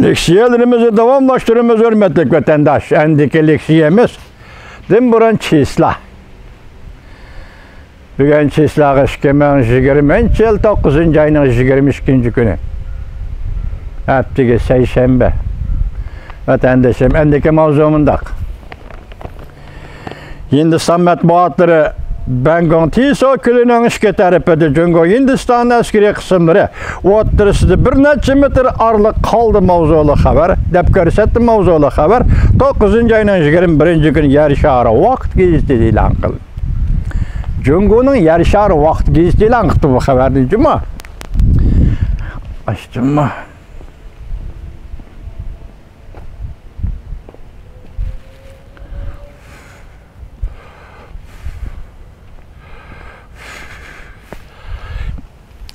Leksiyelerimizi davamlaştırımız hürmetlik vatandaş. Endiki leksiyemiz din buran çisla. Bugün çislağı 2020 yıl 9. ayının 22. günü. Heptiki seyşembe. Vatandaşım endiki mavzumundak. Hindistan matbuatları Bengal Tiso külünün işke tarifedi çünkü Hindistan askeri kısımları ottırısıdı bir neçe metre arlık kaldı mavzulu haber dep görsetti mavzulu haber 9. ayının 21. gün yer şarı vakt gezdi ilan kıldı. Cungu'nun yer şarı vakt gezdi ilan kıldı bu haberdi cuma. Açtım mı?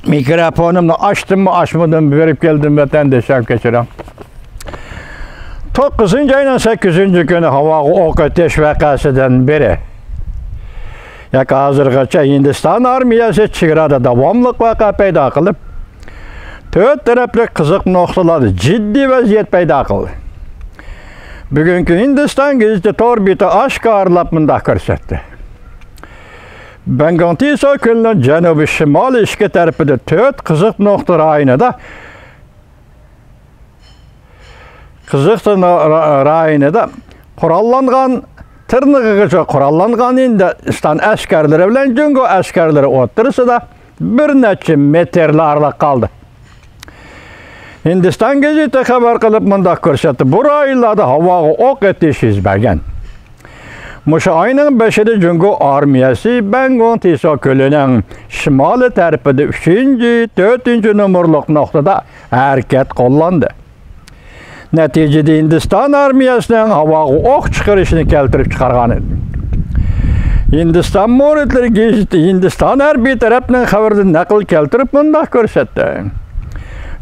Mikrofonumla açtım mı açmadım verip geldim vatandaşa geçirem. 9. ayının 8. günü hava ok ateş vakasından beri. Yak hazırgacha Hindistan armiyası çığırada davamlıq vaka payda kılıp dört taraflı kızık noktalarda ciddi vaziyet payda kıldı. Bugünkü Hindistan gizli torbiti aşkarlap mında körsetti. Bengal Tiso külünün Cenubi Şimal işki tarafıda 4 kızık nokta rayonida kurallangan tırnıgıca kurallangan Hindistan askerleri bilen Cungu askerleri otursa da bir neçe metreli aralıq kaldı. Hindistan gazeti haber kılıp mında körsetti. Bu rayonlarda havaga ok ateşi izbergen. Muşa ayının 5'de Cungu armiyası Bengal Tiso külünün şimali tarafıda 3. 4. numaralık noktada hareket kullandı. Neticede Hindistan armiyasının havaga ok çıkarışını keltirip çıkargan. Hindistan muritleri gazeti Hindistan her bir tarafının haberini nakıl keltirip mında körsetti.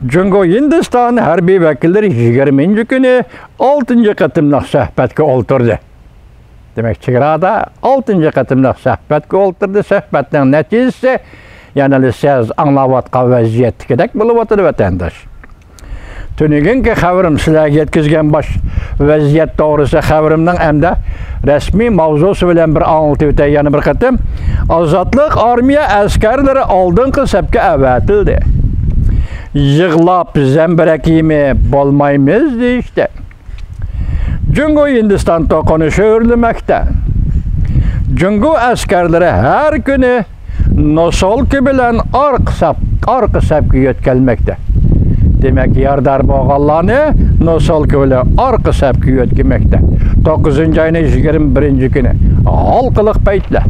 Cungu Hindistan harbiy vakilleri 20. günü 6. katımlıq söhbetke olturdu. Demek çığırada 6. katımlıq söhbetke olturdu. Söhbetin neticesi yani siz anlavatqa vaziyet gedek bulup oturdu vatandaş. Tünügünki haberim sizlerge yetkizgen baş vaziyet doğrusu haberimden hem de resmi mavzusu bilen bir anlatı yani bir katım azatlık armiya askerleri aldığın sepke evetildi. Yığlap zemberekimi bolmaymızdı işte. Cungu Hindistan tokunuşu örülmekte. Cungu askerleri her günü nosolki bilen arka sepki yötkelmekte. Demek yardar boğalanı nosolki bilen arka sepki yötkelmekte. 9. ayının 21. günü. Halkılık peytle.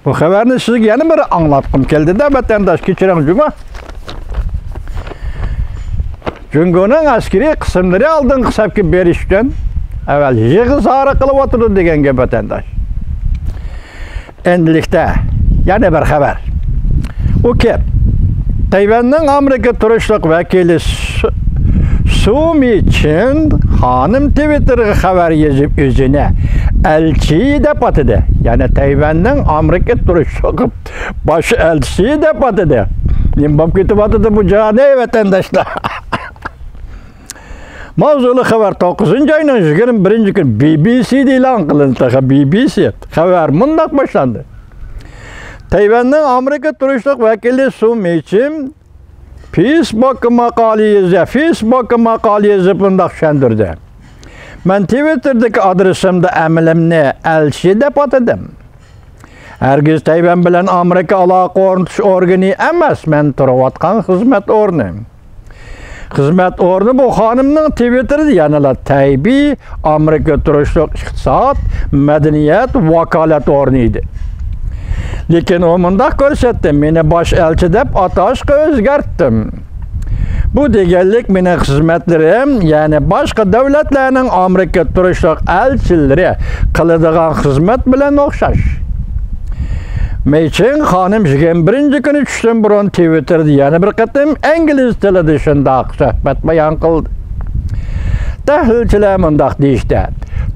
Bu haberini size yeni bir anlattım geldi de vatandaş geçiren cuma. Cungu'nun askeri kısımları aldığın kısapki berişten evvel yığız ağrı kılıp oturdu degen gibi vatandaş. Endilikte yeni bir haber. O ki Tayvan'ın Amerika turuşluk vekili Sumi Chin hanım Twitter'ı haber yazıp üzerine elçiyi de patıdı. Yani Tayvan'ın Amerika turuşluk baş elçiyi de patıdı. Limbap kötü patıdı bu cani vatandaşlar. Mavzulu haber 9. ayının 21. gün BBC'de ilan kılındı. BBC haber mundak başlandı. Tayvan'ın Amerika turuşluk vekili Sumi Chin Facebook makali yazıp mundak şendirdi. Ben Twitter'daki adresimde emilimni elçi de patıdım. Herkes Tayvan bilen Amerika alaka organı emas, men turavatkan hizmet ornu. Hizmet ornu bu hanımның Twitter'da yanıla Taybi Amerika turuşluk iqtisat, medeniyet, vakalet ornuydu. Lekin o mundak körsetdi, meni baş elçi dep ataşqa özgertdim. Bu degenlik mening hizmetlerim, yani başka devletlerinin Amerika turuşluk elçileri kılıdığan hizmet bilen okşaş. Meyçin hanım 21. günü düştüm burun Twitter'da yani bir katım İngiliz tili dışında söhbet bayan kıldı. Tahlilçiler mundak deyişdi.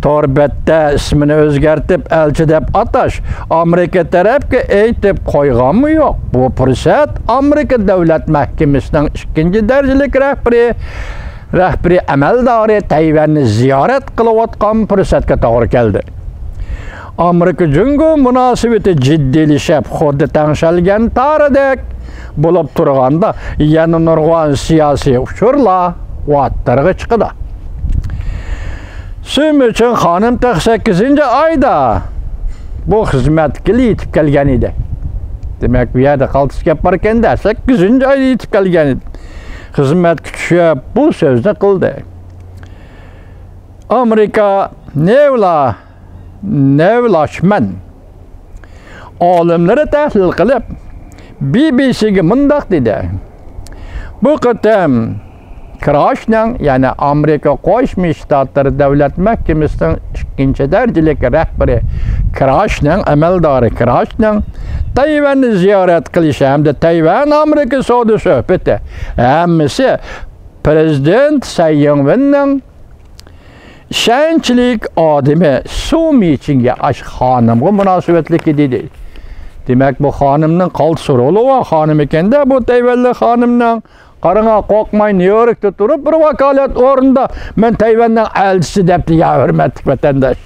torbette ismini o'zgartib elchi deb atash Amerika tarafga aytib qo'yganmi yo'q? Bu fursat Amerika davlat mahkamasining 2 darajalik rahbari amaldori Tayvanni ziyorat qilayotgan fursatga to'g'ri keldi. Amerika Jungo munosabati jiddiylashib, xuddi tangshalgan taridek bo'lib turganda yana nurg'on siyosiy uchurlar o'ttirg'i chiqdi. Shuning uchun xonim 8-oyda bu xizmatga yetib kelgan edi. Demak, bu yerda qaltis gap bor ekanda, 8-oyda yetib kelgan edi. Xizmat kuchib bu so'zni qildi. Amerika nevlashman olimlari tahlil qilib BBC'ga mundaq dedi. Bu qatam Krashning, ya'ni Amerika Qo'shma Shtatlar davlat mahkamasining 2-darajalik rahbari Krashning amaldori Krashning Tayvanni ziyorat qilishi hamda Tayvan Amerika savdo suhbati hammasi prezident Tsai Ing-wenning ishonchlik odami Su Michingga xonimga munosabatli dedi. Demak, bu xonimning Qalsurolova xonim ekanda, bu Tayvanlik xonimning qaranga qo'rqmay Nyu-Yorkda turib bir vakolat o'rinda men Tayvanning elchisi deb hurmatli vatandosh.